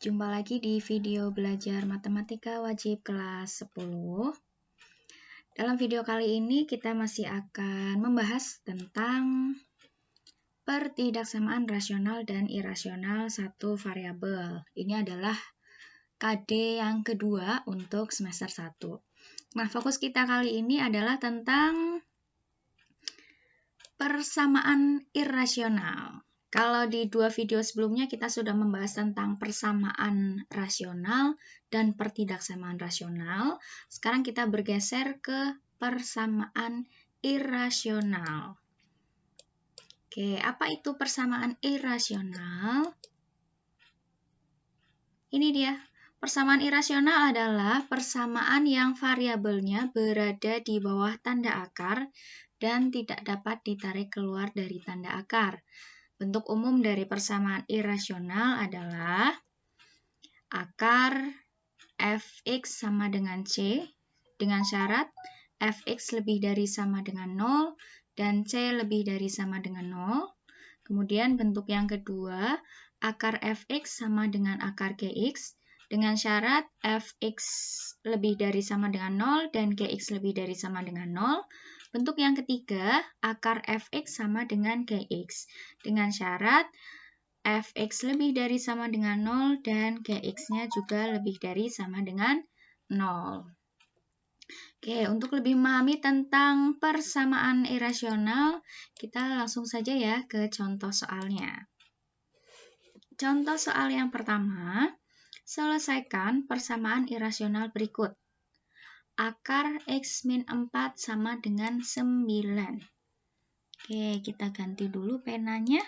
Jumpa lagi di video belajar matematika wajib kelas 10. Dalam video kali ini kita masih akan membahas tentang pertidaksamaan rasional dan irasional satu variabel. Ini adalah KD yang kedua untuk semester 1. Nah, fokus kita kali ini adalah tentang persamaan irasional. Kalau di dua video sebelumnya kita sudah membahas tentang persamaan rasional dan pertidaksamaan rasional. Sekarang kita bergeser ke persamaan irasional. Oke, apa itu persamaan irasional? Ini dia. Persamaan irasional adalah persamaan yang variabelnya berada di bawah tanda akar dan tidak dapat ditarik keluar dari tanda akar. Bentuk umum dari persamaan irasional adalah akar fx sama dengan c dengan syarat fx lebih dari sama dengan 0 dan c lebih dari sama dengan 0. Kemudian bentuk yang kedua, akar fx sama dengan akar gx dengan syarat fx lebih dari sama dengan 0 dan gx lebih dari sama dengan 0. Bentuk yang ketiga, akar fx sama dengan gx dengan syarat fx lebih dari sama dengan 0 dan gx-nya juga lebih dari sama dengan 0. Oke, untuk lebih memahami tentang persamaan irasional, kita langsung saja ya ke contoh soalnya. Contoh soal yang pertama, selesaikan persamaan irasional berikut. Akar x min 4 sama dengan 9. Oke, kita ganti dulu penanya.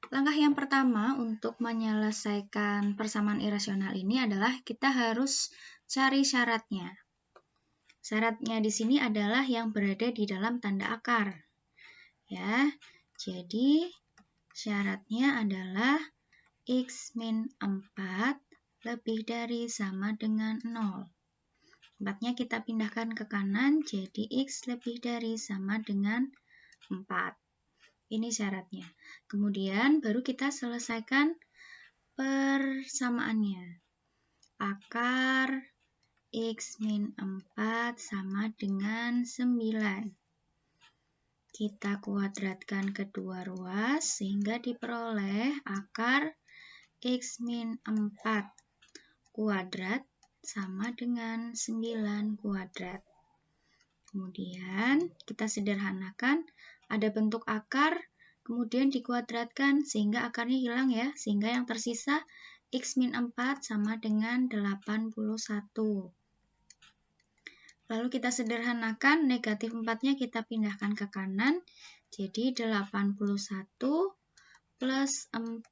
Langkah yang pertama untuk menyelesaikan persamaan irasional ini adalah kita harus cari syaratnya. Syaratnya di sini adalah yang berada di dalam tanda akar. Ya, jadi syaratnya adalah x min 4 lebih dari sama dengan 0. 4-nya kita pindahkan ke kanan, jadi x lebih dari sama dengan 4. Ini syaratnya. Kemudian baru kita selesaikan persamaannya. Akar x min 4 sama dengan 9. Kita kuadratkan kedua ruas sehingga diperoleh akar x min 4 kuadrat sama dengan 9 kuadrat. Kemudian kita sederhanakan, ada bentuk akar, kemudian dikuadratkan sehingga akarnya hilang ya, sehingga yang tersisa x min 4 sama dengan 81. Lalu kita sederhanakan, negatif 4-nya kita pindahkan ke kanan, jadi 81 plus 4.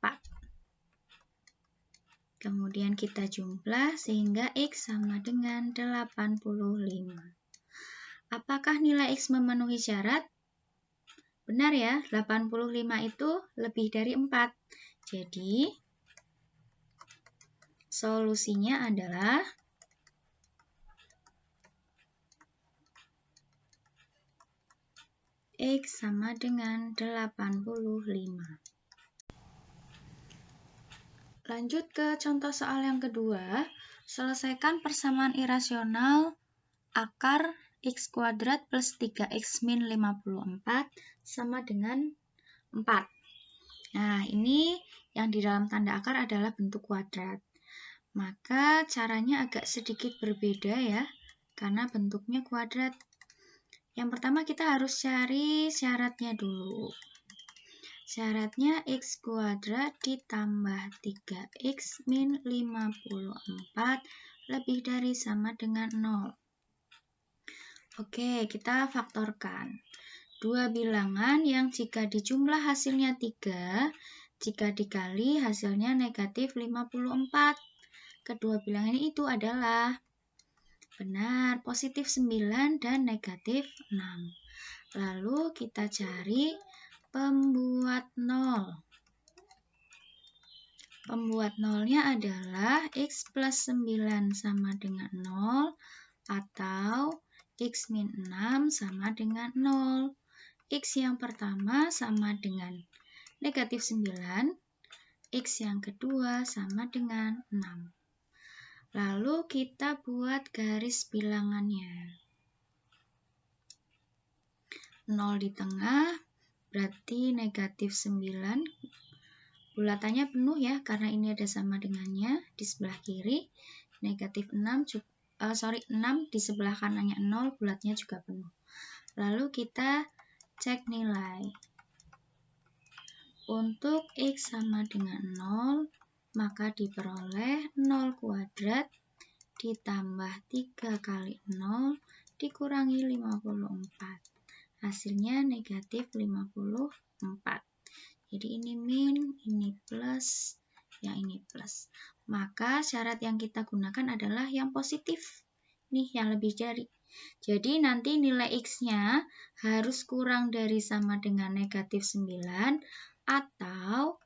Kemudian kita jumlah sehingga x sama dengan 85. Apakah nilai x memenuhi syarat? Benar ya, 85 itu lebih dari 4. Jadi, solusinya adalah x sama dengan 85. Lanjut ke contoh soal yang kedua. Selesaikan persamaan irasional akar x kuadrat plus 3x min 54 sama dengan 4. Nah, ini yang di dalam tanda akar adalah bentuk kuadrat. Maka caranya agak sedikit berbeda ya, karena bentuknya kuadrat. Yang pertama kita harus cari syaratnya dulu. Syaratnya x kuadrat ditambah 3x min 54 lebih dari sama dengan 0. Oke, kita faktorkan. Dua bilangan yang jika dijumlah hasilnya 3, jika dikali hasilnya negatif 54. Kedua bilangan itu adalah benar, positif 9 dan negatif 6. Lalu kita cari pembuat 0. Pembuat nolnya adalah x plus 9 sama dengan 0 atau X min 6 sama dengan 0. X yang pertama sama dengan negatif 9, X yang kedua sama dengan 6. Lalu kita buat garis bilangannya. 0 di tengah, berarti negatif 9. Bulatannya penuh ya, karena ini ada sama dengannya. Di sebelah kiri, negatif 6 di sebelah kanannya 0, bulatnya juga penuh. Lalu kita cek nilai. Untuk X sama dengan 0, maka diperoleh 0 kuadrat ditambah 3 kali 0 dikurangi 54. Hasilnya negatif 54. Jadi ini min, ini plus, yang ini plus. Maka syarat yang kita gunakan adalah yang positif. Nih, yang lebih dari. Jadi nanti nilai X-nya harus kurang dari sama dengan negatif 9 atau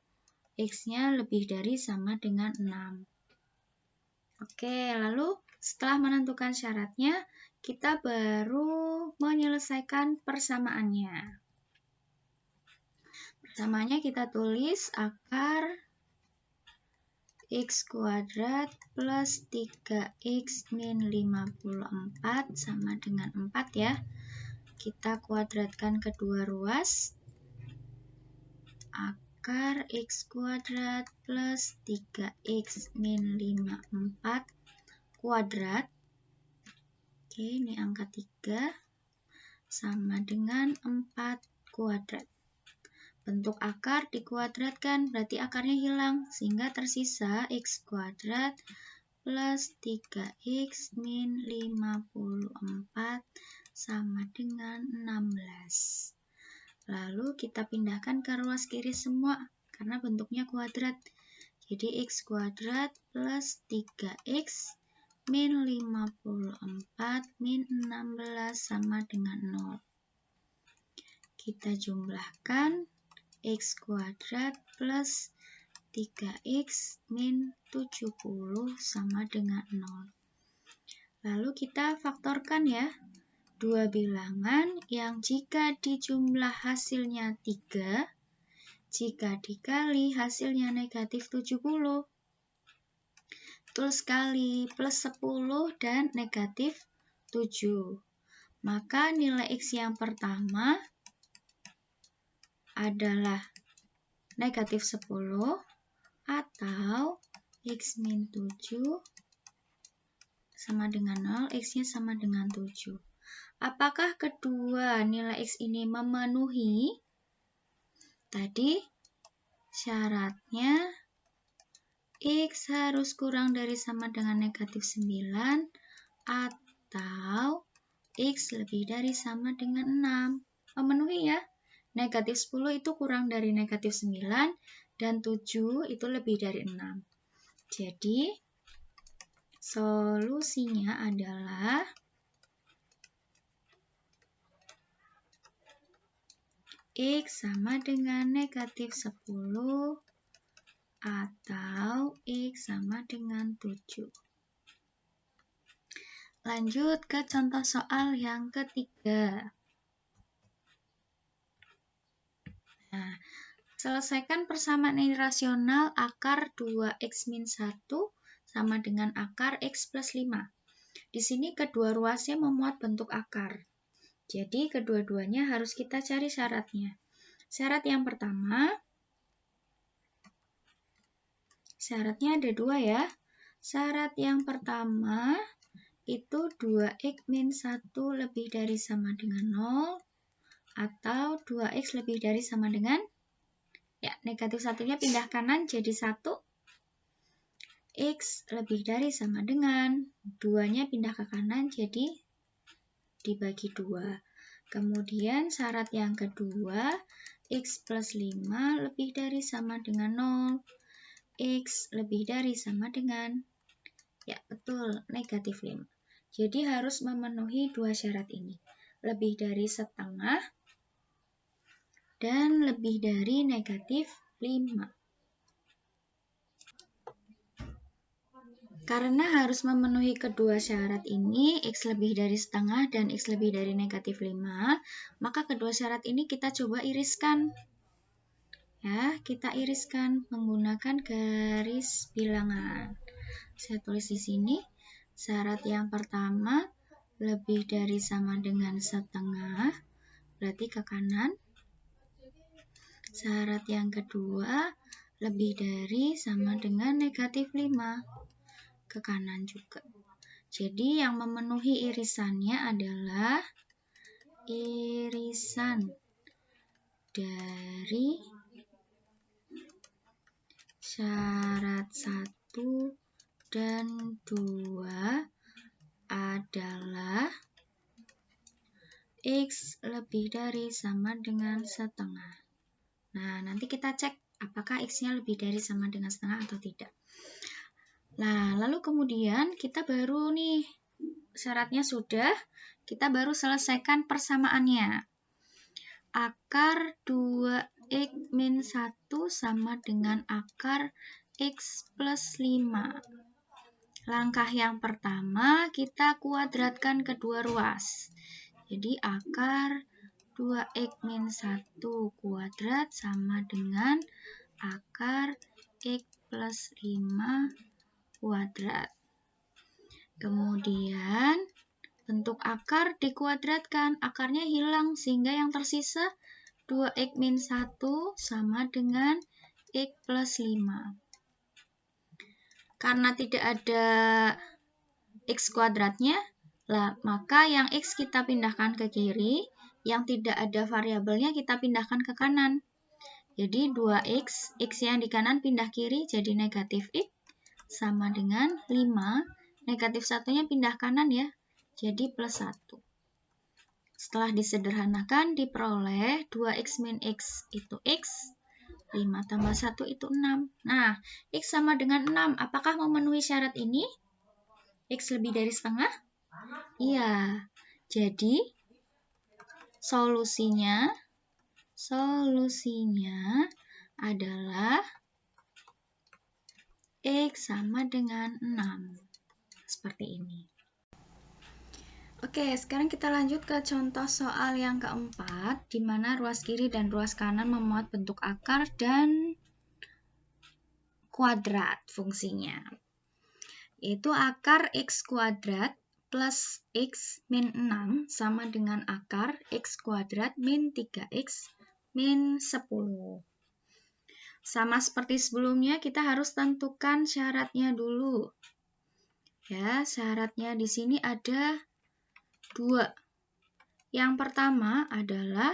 X-nya lebih dari sama dengan 6. Oke, lalu setelah menentukan syaratnya, kita baru menyelesaikan persamaannya. Persamaannya kita tulis akar X kuadrat plus 3X min 54 sama dengan 4 ya. Kita kuadratkan kedua ruas. Akar X kuadrat plus 3X min 54 kuadrat. Oke, ini angka 3 sama dengan 4 kuadrat. Bentuk akar dikuadratkan, berarti akarnya hilang, sehingga tersisa X kuadrat plus 3X min 54 sama dengan 16. Lalu kita pindahkan ke ruas kiri semua, karena bentuknya kuadrat. Jadi X kuadrat plus 3X min 54 min 16 sama dengan 0. Kita jumlahkan X kuadrat plus 3X min 70 sama dengan 0. Lalu kita faktorkan ya. Dua bilangan yang jika dijumlah hasilnya 3, jika dikali hasilnya negatif 70. Betul sekali, plus 10 dan negatif 7. Maka nilai X yang pertama adalah negatif 10 atau X min 7 sama dengan 0, X-nya sama dengan 7. Apakah kedua nilai X ini memenuhi? Tadi syaratnya X harus kurang dari sama dengan negatif 9 atau X lebih dari sama dengan 6. Memenuhi ya. Negatif 10 itu kurang dari negatif 9 dan 7 itu lebih dari 6. Jadi solusinya adalah X sama dengan negatif 10 atau X sama dengan 7. Lanjut ke contoh soal yang ketiga. Nah, selesaikan persamaan irasional akar 2X min 1 sama dengan akar X plus 5. Di sini kedua ruasnya memuat bentuk akar. Jadi kedua-duanya harus kita cari syaratnya. Syarat yang pertama, syaratnya ada dua ya. Syarat yang pertama itu 2X min 1 lebih dari sama dengan 0 atau 2X lebih dari sama dengan, ya negatif 1-nya pindah kanan jadi 1. X lebih dari sama dengan 2-nya pindah ke kanan jadi dibagi 2. Kemudian syarat yang kedua, X plus 5 lebih dari sama dengan 0. X lebih dari sama dengan, ya betul, negatif 5. Jadi harus memenuhi dua syarat ini. Lebih dari setengah dan lebih dari negatif 5. Karena harus memenuhi kedua syarat ini, X lebih dari setengah dan X lebih dari negatif 5, maka kedua syarat ini kita coba iriskan. Ya, kita iriskan menggunakan garis bilangan. Saya tulis di sini, syarat yang pertama lebih dari sama dengan setengah, berarti ke kanan. Syarat yang kedua lebih dari sama dengan negatif 5, ke kanan juga. Jadi yang memenuhi irisannya adalah irisan dari syarat 1 dan 2 adalah X lebih dari sama dengan setengah. Nah, nanti kita cek apakah X-nya lebih dari sama dengan setengah atau tidak. Nah, lalu kemudian kita baru nih, syaratnya sudah, kita baru selesaikan persamaannya. Akar 2X min 1 sama dengan akar X plus 5. Langkah yang pertama, kita kuadratkan kedua ruas. Jadi akar 2X min 1 kuadrat sama dengan akar X plus 5 kuadrat. Kemudian bentuk akar dikuadratkan, akarnya hilang sehingga yang tersisa 2X min 1 sama dengan X plus 5. Karena tidak ada X kuadratnya, maka yang X kita pindahkan ke kiri, yang tidak ada variabelnya kita pindahkan ke kanan. Jadi 2X, X yang di kanan pindah kiri jadi negatif X, sama dengan 5, negatif satunya pindah kanan ya, jadi plus 1. Setelah disederhanakan, diperoleh 2X min X itu X, 5 tambah 1 itu 6. Nah, X sama dengan 6, apakah memenuhi syarat ini? X lebih dari setengah? Iya, jadi solusinya adalah X sama dengan 6. Seperti ini. Oke, sekarang kita lanjut ke contoh soal yang keempat, di mana ruas kiri dan ruas kanan memuat bentuk akar dan kuadrat fungsinya. Yaitu akar X kuadrat plus X min 6 sama dengan akar X kuadrat min 3X min 10. Sama seperti sebelumnya, kita harus tentukan syaratnya dulu. Ya, syaratnya di sini ada 2. Yang pertama adalah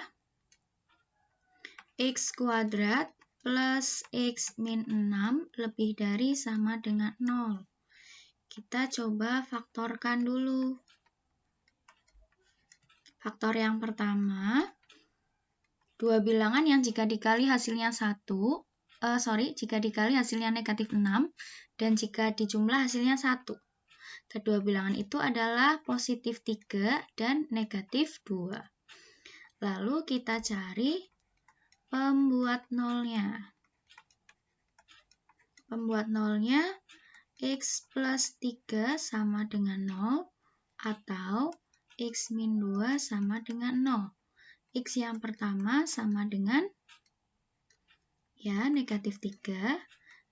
X kuadrat plus X min 6 lebih dari sama dengan 0. Kita coba faktorkan dulu. Faktor yang pertama, dua bilangan yang jika dikali hasilnya jika dikali hasilnya negatif 6, dan jika dijumlah hasilnya 1. Kedua bilangan itu adalah positif 3 dan negatif 2. Lalu kita cari pembuat nolnya. Pembuat nolnya X plus 3 sama dengan 0 atau X min 2 sama dengan 0. X yang pertama sama dengan negatif 3.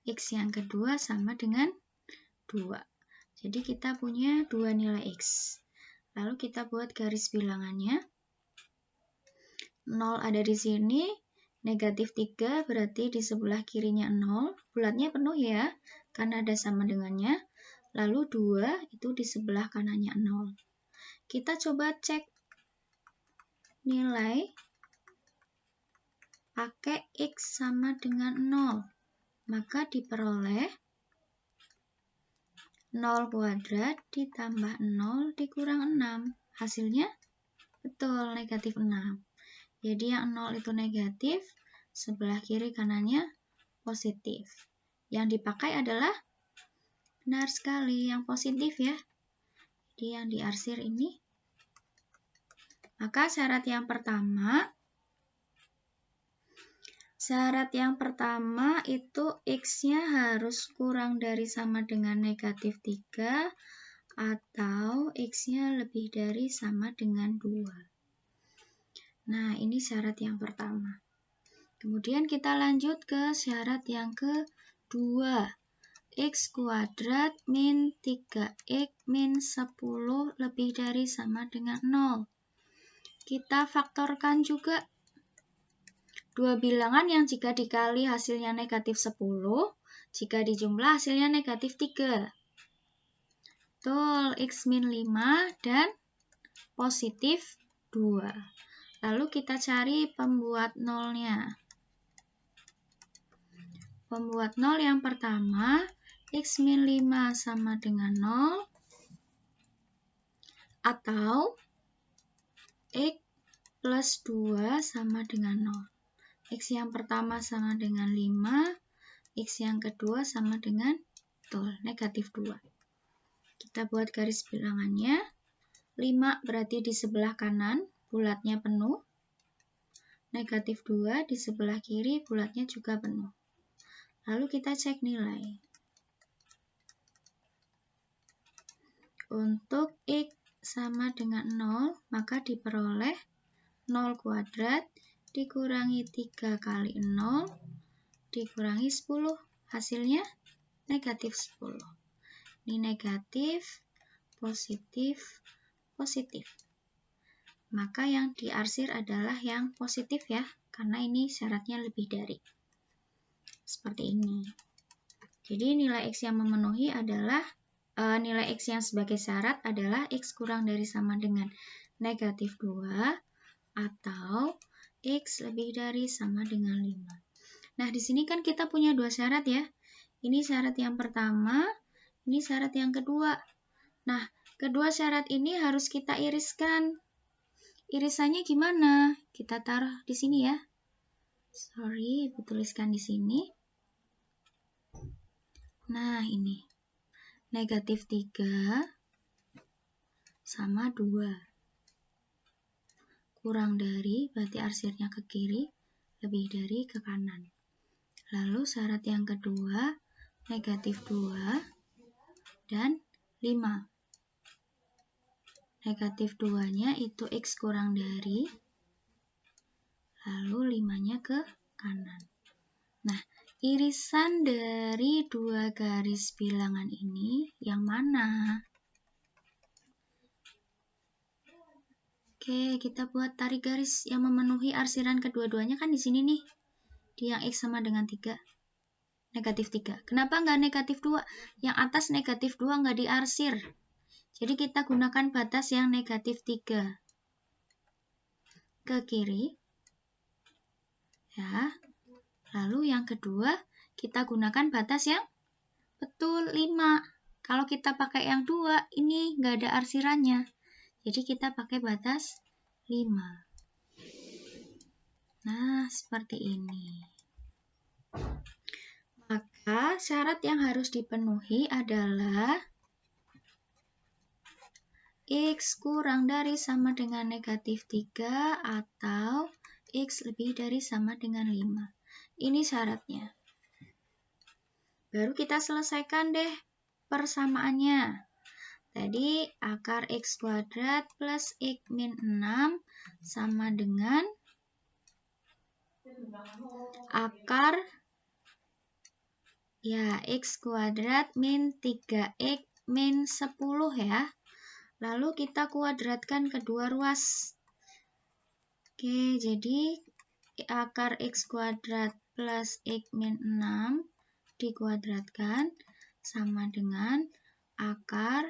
X yang kedua sama dengan 2. Jadi kita punya 2 nilai X. Lalu kita buat garis bilangannya. 0 ada di sini. Negatif 3 berarti di sebelah kirinya 0. Bulatnya penuh ya, karena ada sama dengannya. Lalu 2 itu di sebelah kanannya 0. Kita coba cek nilai pakai X sama dengan 0. Maka diperoleh 0 kuadrat ditambah 0 dikurang 6. Hasilnya betul, negatif 6. Jadi yang 0 itu negatif, sebelah kiri kanannya positif. Yang dipakai adalah benar sekali, yang positif ya. Jadi yang diarsir ini. Maka syarat yang pertama, Syarat yang pertama itu X-nya harus kurang dari sama dengan negatif 3 atau X-nya lebih dari sama dengan 2. Nah, ini syarat yang pertama. Kemudian kita lanjut ke syarat yang kedua. X kuadrat min 3X min 10 lebih dari sama dengan 0. Kita faktorkan juga dua bilangan yang jika dikali hasilnya negatif 10, jika dijumlah hasilnya negatif 3. Betul, X min 5 dan positif 2. Lalu kita cari pembuat nolnya. Pembuat nol yang pertama, X min 5 sama dengan 0, atau X plus 2 sama dengan 0. X yang pertama sama dengan 5, X yang kedua sama dengan negatif 2. Kita buat garis bilangannya. 5 berarti di sebelah kanan, bulatnya penuh. Negatif 2 di sebelah kiri, bulatnya juga penuh. Lalu kita cek nilai. Untuk X sama dengan 0, maka diperoleh 0 kuadrat dikurangi 3 kali 0 dikurangi 10. Hasilnya negatif 10. Ini negatif, positif, positif. Maka yang diarsir adalah yang positif ya, karena ini syaratnya lebih dari. Seperti ini. Jadi nilai X yang memenuhi adalah, nilai X yang sebagai syarat adalah X kurang dari sama dengan negatif 2 atau X lebih dari sama dengan 5. Nah, di sini kan kita punya dua syarat ya. Ini syarat yang pertama, ini syarat yang kedua. Nah, kedua syarat ini harus kita iriskan. Irisannya gimana? Kita taruh di sini ya. Sorry, Ibu tuliskan di sini. Nah, ini. Negatif 3 sama 2. Kurang dari, berarti arsirnya ke kiri, lebih dari ke kanan. Lalu syarat yang kedua, negatif 2 dan 5. Negatif 2-nya itu X kurang dari, lalu 5-nya ke kanan. Nah, irisan dari dua garis bilangan ini yang mana? Oke, kita buat tarik garis yang memenuhi arsiran kedua-duanya kan di sini nih. Di yang X sama dengan 3. Negatif 3. Kenapa nggak negatif 2? Yang atas negatif 2 nggak diarsir. Jadi kita gunakan batas yang negatif 3. Ke kiri. Ya. Lalu yang kedua, kita gunakan batas yang betul 5. Kalau kita pakai yang 2, ini nggak ada arsirannya. Jadi kita pakai batas 5. Nah, seperti ini. Maka syarat yang harus dipenuhi adalah X kurang dari sama dengan negatif 3 atau X lebih dari sama dengan 5. Ini syaratnya. Baru kita selesaikan deh persamaannya. Tadi akar X kuadrat plus X min 6 sama dengan akar ya X kuadrat min 3X min 10 ya. Lalu kita kuadratkan kedua ruas. Oke, jadi akar X kuadrat plus X min 6 dikuadratkan sama dengan akar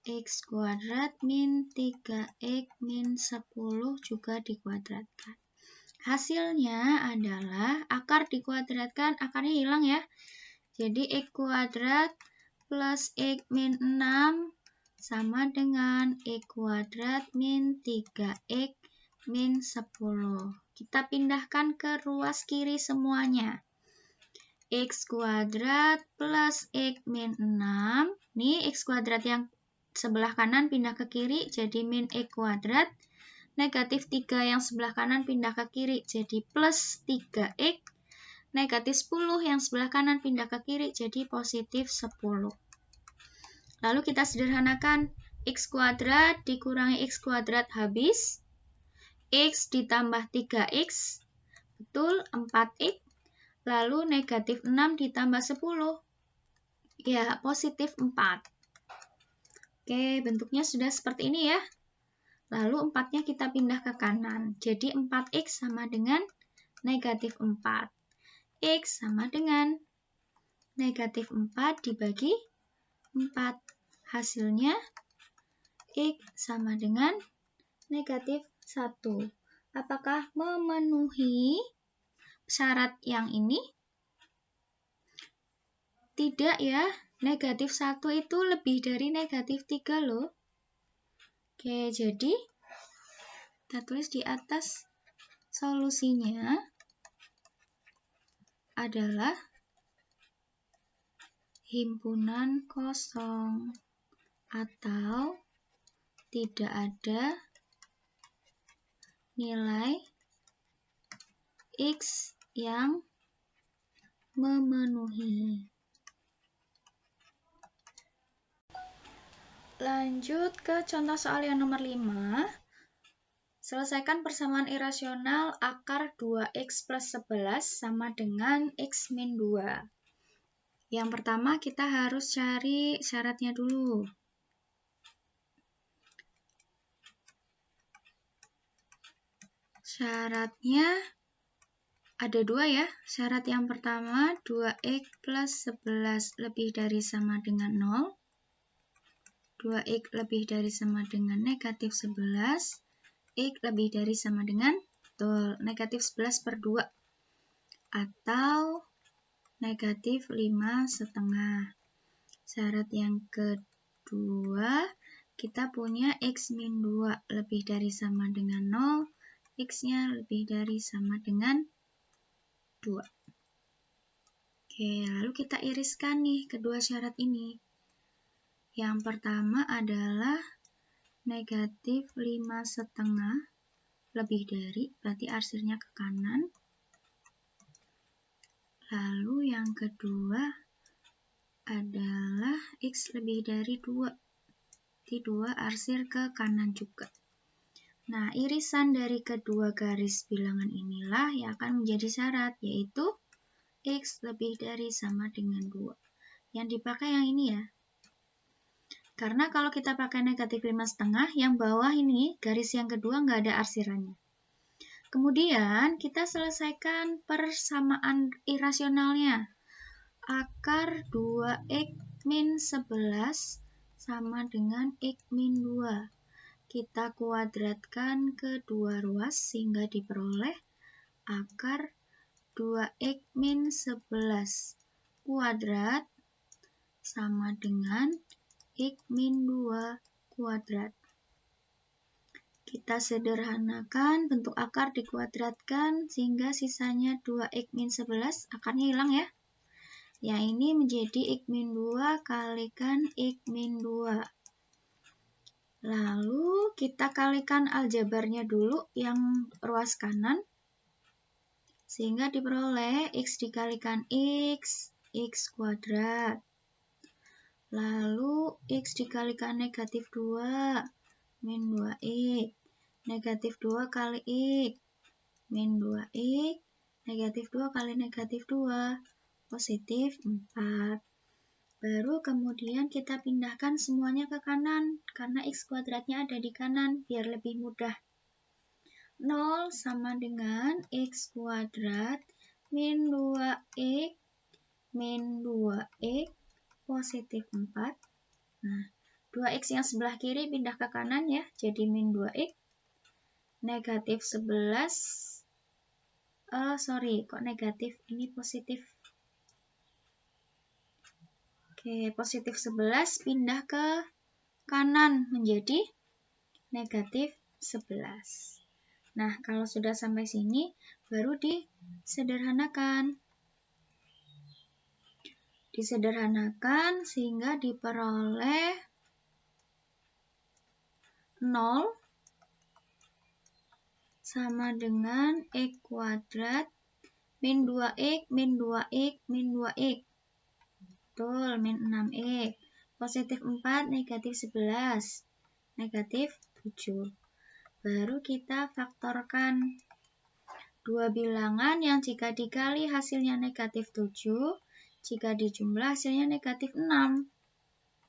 X kuadrat min 3X min 10 juga dikuadratkan. Hasilnya adalah akar dikuadratkan, akarnya hilang ya. Jadi X kuadrat plus X min 6 sama dengan X kuadrat min 3X min 10. Kita pindahkan ke ruas kiri semuanya. X kuadrat plus X min 6. Nih X kuadrat yang sebelah kanan pindah ke kiri jadi min X kuadrat negatif 3 yang sebelah kanan pindah ke kiri jadi plus 3x. Negatif 10 yang sebelah kanan pindah ke kiri jadi positif 10. Lalu kita sederhanakan, x kuadrat dikurangi x kuadrat habis. X ditambah 3x, betul 4x. Lalu negatif 6 ditambah 10. Ya, positif 4. Oke, bentuknya sudah seperti ini ya. Lalu 4-nya kita pindah ke kanan. Jadi 4x sama dengan negatif 4. X sama dengan negatif 4 dibagi 4. Hasilnya X sama dengan negatif 1. Apakah memenuhi syarat yang ini? Tidak ya, negatif 1 itu lebih dari negatif 3 loh. Oke, jadi kita tulis di atas solusinya adalah himpunan kosong atau tidak ada nilai X yang memenuhi. Lanjut ke contoh soal yang nomor 5. Selesaikan persamaan irasional akar 2x plus 11 sama dengan x min 2. Yang pertama kita harus cari syaratnya dulu. Syaratnya ada dua ya. Syarat yang pertama 2x plus 11 lebih dari sama dengan 0. 2x lebih dari sama dengan negatif 11. X lebih dari sama dengan negatif 11 per 2 atau negatif 5,5. Syarat yang kedua, kita punya X min 2 lebih dari sama dengan 0, X-nya lebih dari sama dengan 2. Oke, lalu kita iriskan nih kedua syarat ini. Yang pertama adalah negatif 5,5 lebih dari, berarti arsirnya ke kanan. Lalu yang kedua adalah X lebih dari 2. Berarti 2 arsir ke kanan juga. Nah, irisan dari kedua garis bilangan inilah yang akan menjadi syarat, yaitu X lebih dari sama dengan 2. Yang dipakai yang ini ya. Karena kalau kita pakai negatif 5,5, yang bawah ini, garis yang kedua nggak ada arsirannya. Kemudian kita selesaikan persamaan irasionalnya. Akar 2x min 11 sama dengan x min 2. Kita kuadratkan kedua ruas sehingga diperoleh akar 2x min 11 kuadrat sama dengan x min 2 kuadrat. Kita sederhanakan, bentuk akar dikuadratkan sehingga sisanya 2x min 11, akarnya hilang ya. Yang ini menjadi x min 2 kalikan x min 2. Lalu kita kalikan aljabarnya dulu yang ruas kanan. Sehingga diperoleh x dikalikan x kuadrat. Lalu x dikalikan negatif 2, min 2x. Negatif 2 kali x, min 2x. Negatif 2 kali negatif 2, positif 4. Baru kemudian kita pindahkan semuanya ke kanan, karena x kuadratnya ada di kanan, biar lebih mudah. 0 sama dengan x kuadrat min 2x min 2x positif 4. Nah, 2x yang sebelah kiri pindah ke kanan ya, jadi min 2x. Negatif 11, kok negatif, ini positif. Oke, positif 11 pindah ke kanan menjadi negatif 11. Nah, kalau sudah sampai sini, baru disederhanakan. Disederhanakan sehingga diperoleh 0 sama dengan X kuadrat min 2X min 2X min 2X. Betul, min 6X. Positif 4, negatif 11. Negatif 7. Baru kita faktorkan dua bilangan yang jika dikali hasilnya negatif 7, jika dijumlah hasilnya negatif 6.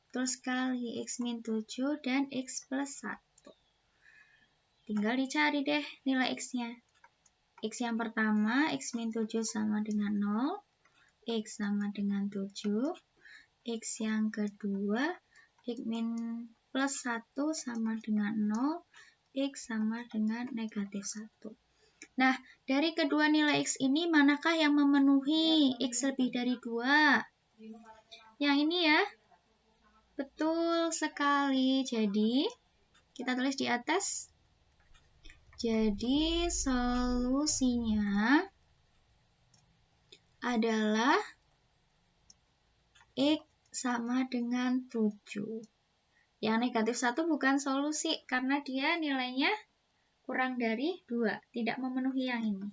Betul sekali, X min 7 dan X plus 1. Tinggal dicari deh nilai X-nya. X yang pertama, X min 7 sama dengan 0. X sama dengan 7. X yang kedua, X min plus 1 sama dengan 0. X sama dengan negatif 1. Nah, dari kedua nilai X ini, manakah yang memenuhi X lebih dari 2? Yang ini ya. Betul sekali. Jadi, kita tulis di atas. Jadi, solusinya adalah X sama dengan 7. Yang negatif 1 bukan solusi, karena dia nilainya kurang dari 2. Tidak memenuhi yang ini.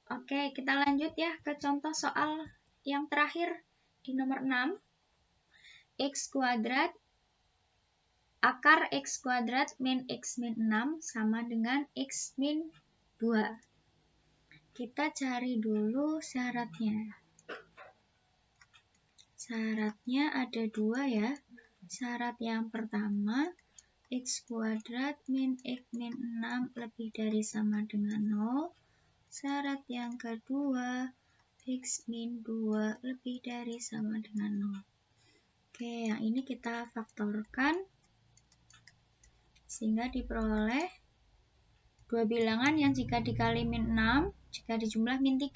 Oke, kita lanjut ya ke contoh soal yang terakhir di nomor 6. X kuadrat akar X kuadrat min X min 6 sama dengan X min 2. Kita cari dulu syaratnya. Syaratnya ada 2 ya. Syarat yang pertama, X kuadrat min X min 6 lebih dari sama dengan 0. Syarat yang kedua, X min 2 lebih dari sama dengan 0. Oke, yang ini kita faktorkan sehingga diperoleh dua bilangan yang jika dikali min 6, jika dijumlah min 1.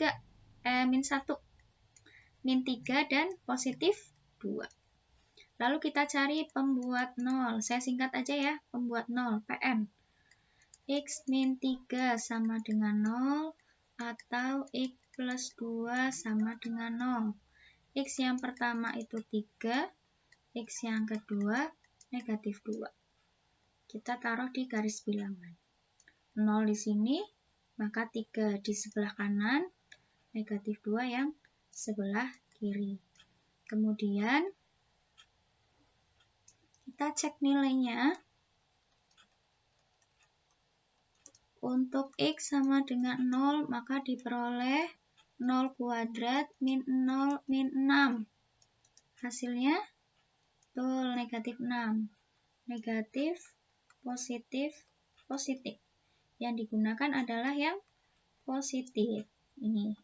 Min 3 dan positif 2. Lalu kita cari pembuat 0. Saya singkat aja ya, pembuat 0, PM. X min 3 sama dengan 0 atau X plus 2 sama dengan 0. X yang pertama itu 3, X yang kedua negatif 2. Kita taruh di garis bilangan. 0 di sini, maka 3 di sebelah kanan, negatif 2 yang sebelah kiri. Kemudian, kita cek nilainya. Untuk X sama dengan 0, maka diperoleh 0 kuadrat min 0 min 6. Hasilnya, betul, negatif 6. Negatif, positif, positif. Yang digunakan adalah yang positif. Ini.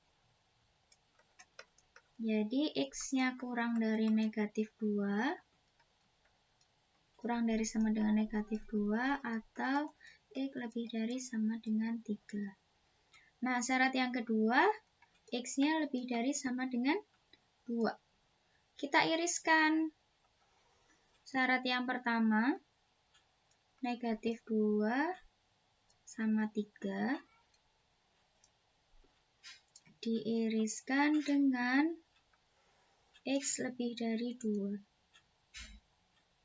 Jadi, X-nya kurang dari negatif 2. Kurang dari sama dengan negatif 2 atau X lebih dari sama dengan 3. Nah, syarat yang kedua, X-nya lebih dari sama dengan 2. Kita iriskan. Syarat yang pertama, negatif 2 sama 3, diiriskan dengan X lebih dari 2.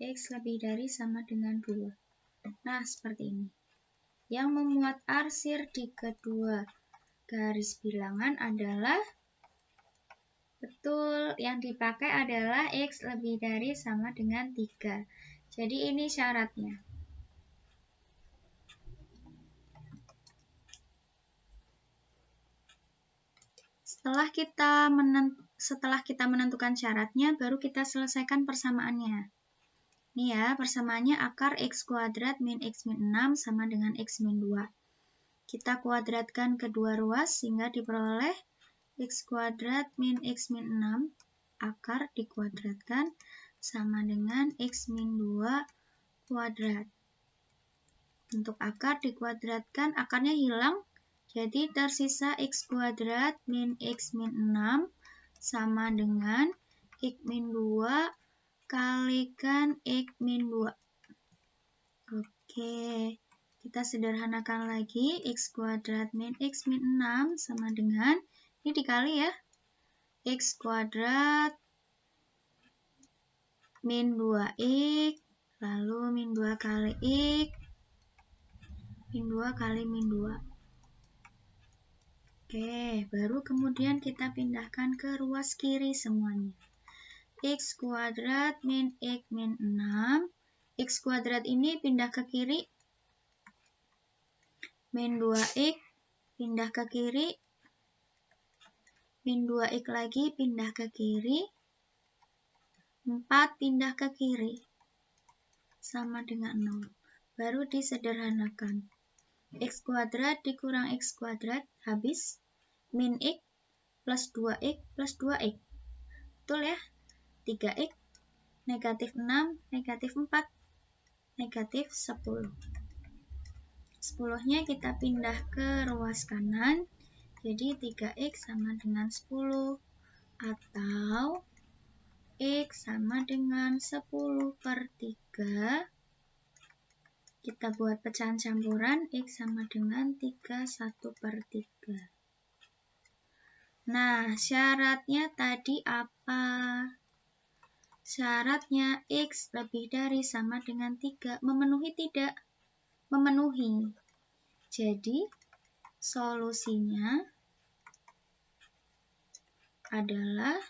X lebih dari sama dengan 2. Nah, seperti ini. Yang memuat arsir di kedua garis bilangan adalah, betul, yang dipakai adalah X lebih dari sama dengan 3. Jadi ini syaratnya. Setelah kita menentukan syaratnya, baru kita selesaikan persamaannya. Ini ya, persamaannya akar X kuadrat min X min 6 sama dengan X min 2. Kita kuadratkan kedua ruas sehingga diperoleh X kuadrat min X min 6 akar dikuadratkan sama dengan X min 2 kuadrat. Untuk akar dikuadratkan, akarnya hilang, jadi tersisa X kuadrat min X min 6 sama dengan X min 2 kalikan X min 2. Oke, kita sederhanakan lagi. X kuadrat min X min 6 sama dengan, ini dikali ya, X kuadrat min 2X, lalu min 2 kali X, min 2 kali min 2. Oke, baru kemudian kita pindahkan ke ruas kiri semuanya. X kuadrat min X min 6. X kuadrat ini pindah ke kiri. Min 2X pindah ke kiri. Min 2X lagi pindah ke kiri. 4 pindah ke kiri. Sama dengan 0. Baru disederhanakan. X kuadrat dikurang X kuadrat habis. Min X plus 2X plus 2X. Betul ya? 3X, negatif 6, negatif 4, negatif 10. 10-nya kita pindah ke ruas kanan. Jadi 3X sama dengan 10. Atau X sama dengan 10/3. Kita buat pecahan campuran. X sama dengan 31/3. Nah, syaratnya tadi apa? Syaratnya X lebih dari sama dengan 3. Memenuhi tidak? Memenuhi. Jadi, solusinya adalah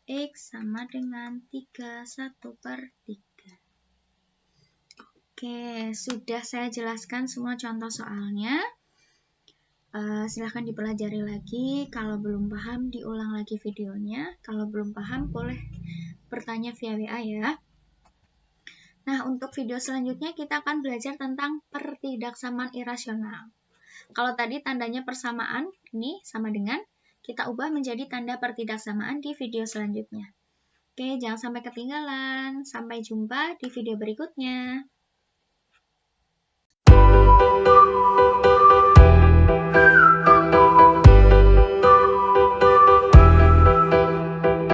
X sama dengan 31/3. Oke, sudah saya jelaskan semua contoh soalnya. Silahkan dipelajari lagi. Kalau belum paham, diulang lagi videonya. Kalau belum paham, boleh bertanya via WA ya. Nah, untuk video selanjutnya kita akan belajar tentang pertidaksamaan irasional. Kalau tadi tandanya persamaan, ini sama dengan, kita ubah menjadi tanda pertidaksamaan di video selanjutnya. Oke, jangan sampai ketinggalan. Sampai jumpa di video berikutnya.